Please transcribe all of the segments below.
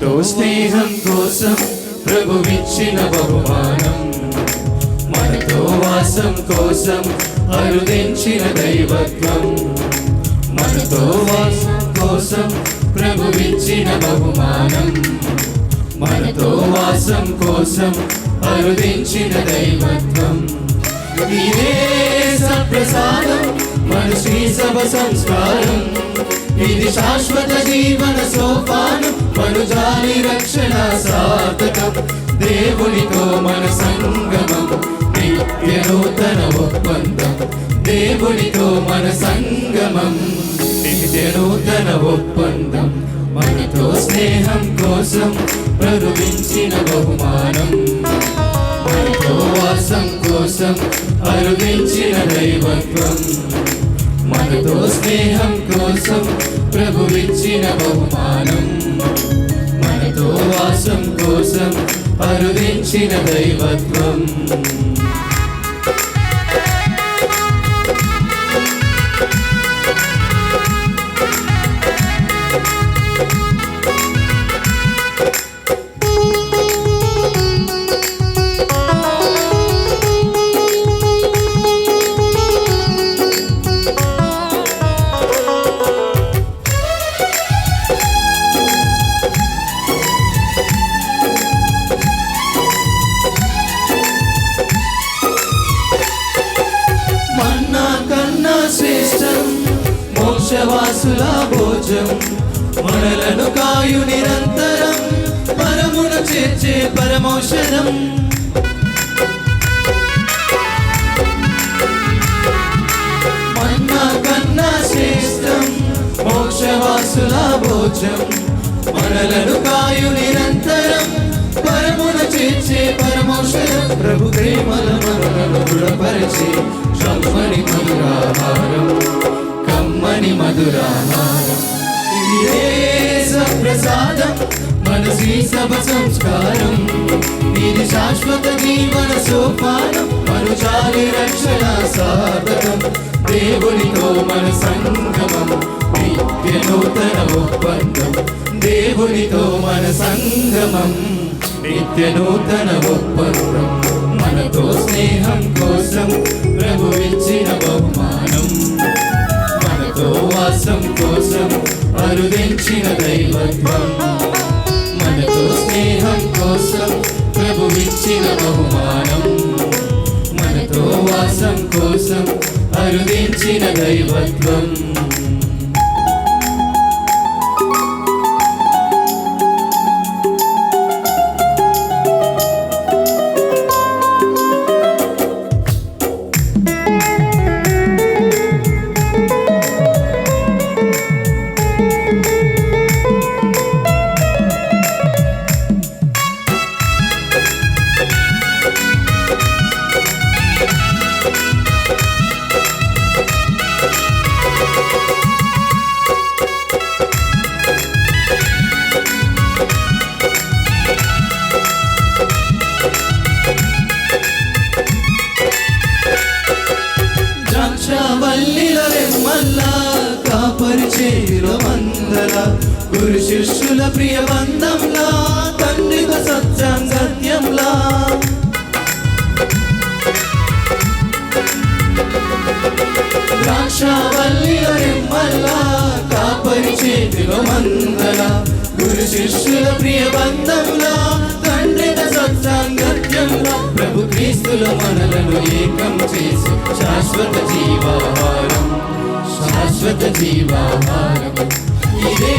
మనతో స్నేహం కోసం ప్రభువిచ్చిన బహుమానం, మనతో వాసం కోసం అరుదించిన దైవత్వం, మనతో వాసం కోసం ప్రభువిచ్చిన బహుమానం, మనతో వాసం కోసం అరుదించిన దైవత్వం. ఇదే సప్రసాదం మన శ్రీ సభ సంస్కారం, ఇది శాశ్వత జీవన సోపానం, మనుజాలి రక్షణ సార్థకం. దేవునితో మన సంగమం, నిత్య నూతన ఒప్పందం. దేవునితో మన సంగమం, నిత్య నూతన ఒప్పందం. మనతో స్నేహం కోసం ప్రరువించిన బహుమానం, మనతో వాసం కోసం అరుదించిన దైవత్వం, మనతో స్నేహం కోసం ప్రభువిచ్చిన బహుమానం, మనతో వాసం కోసం అరుదించిన దైవత్వం. మోక్షవాసుల భోజం, మనలను కాయు నిరంతరం, పరమున చేర్చే పరమౌషధం. మన్నా కన్నా శ్రేష్టం మోక్షవాసుల భోజం, మనలను కాయు నిరంతరం, పరమున చేర్చే పరమౌషధం. ప్రభు ప్రేమల మనలను దృఢపరిచే కమ్మని మధురాహారం, కమ్మని మధురాహారం. ఇదే సప్రసాదం మన శ్రీ సభ సంస్కారం, ఇది శాశ్వత జీవన సోపానం, మనుజాలి రక్షణ సాధకం. దేవునితో మన సంగమం, నిత్య నూతన ఒప్పందం. దేవునితో మన సంగమం, నిత్య నూతన ఒప్పందం. మనతో స్నేహం కోసం ప్రభువిచ్చిన బహుమానం, మనతో వాసం కోసం అరుదించిన దైవత్వం, మనతో స్నేహం కోసం ప్రభువిచ్చిన బహుమానం, మనతో వాసం కోసం అరుదించిన దైవత్వం. గురు శిష్యుల ప్రియ బంధంలా, తండ్రిక సత్యంలా, ద్రాక్షవల్లిల రెమ్మల్లా, కాపరి చేతిలో మందల. గురు శిష్యుల ప్రియ బంధంలా, తండ్రిక సత్సాంగత్యంలా, ప్రభు క్రీస్తుల మనలను ఏకం చేసి శాశ్వత జీవాహారం, శాశ్వత జీవాహారం. ఇదే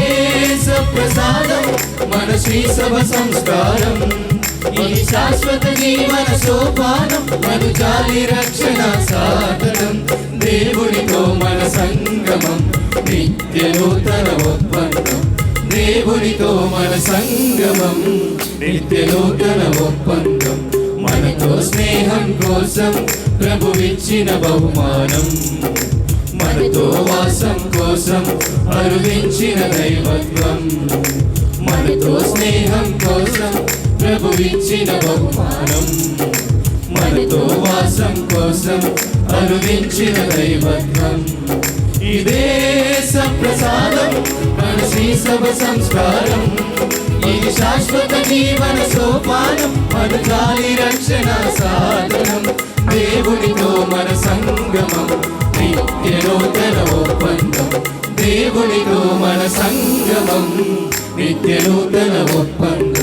సప్రసాదం మన శ్రీ సభ సంస్కారం, ఈ శాశ్వత జీవన సోపానం, మనుజాలి రక్షణ సాధనం. దేవునితో మన సంగమం, నిత్య నూతన ఒప్పందం. దేవునితో మన సంగమం, నిత్య నూతన ఒప్పందం. మనతో స్నేహం కోసం ప్రభువిచ్చిన బహుమానం, మనతో వాసం కోసం అరుదించిన దైవత్వం, మనతో స్నేహం కోసం ప్రభువిచ్చిన బహుమానం, మనతో వాసం కోసం అరుదించిన దైవత్వం. ఇదే సప్రసాదం మన శ్రీ సభ సంస్కారం, ఇది శాశ్వత జీవన సోపానం, మనుజాలి రక్షణ సాధనం. దేవునితో మన సంగమం, నిత్య నూతన ఒప్పందం. దేవునితో మన సంగమం, నిత్య నూతన ఒప్పందం.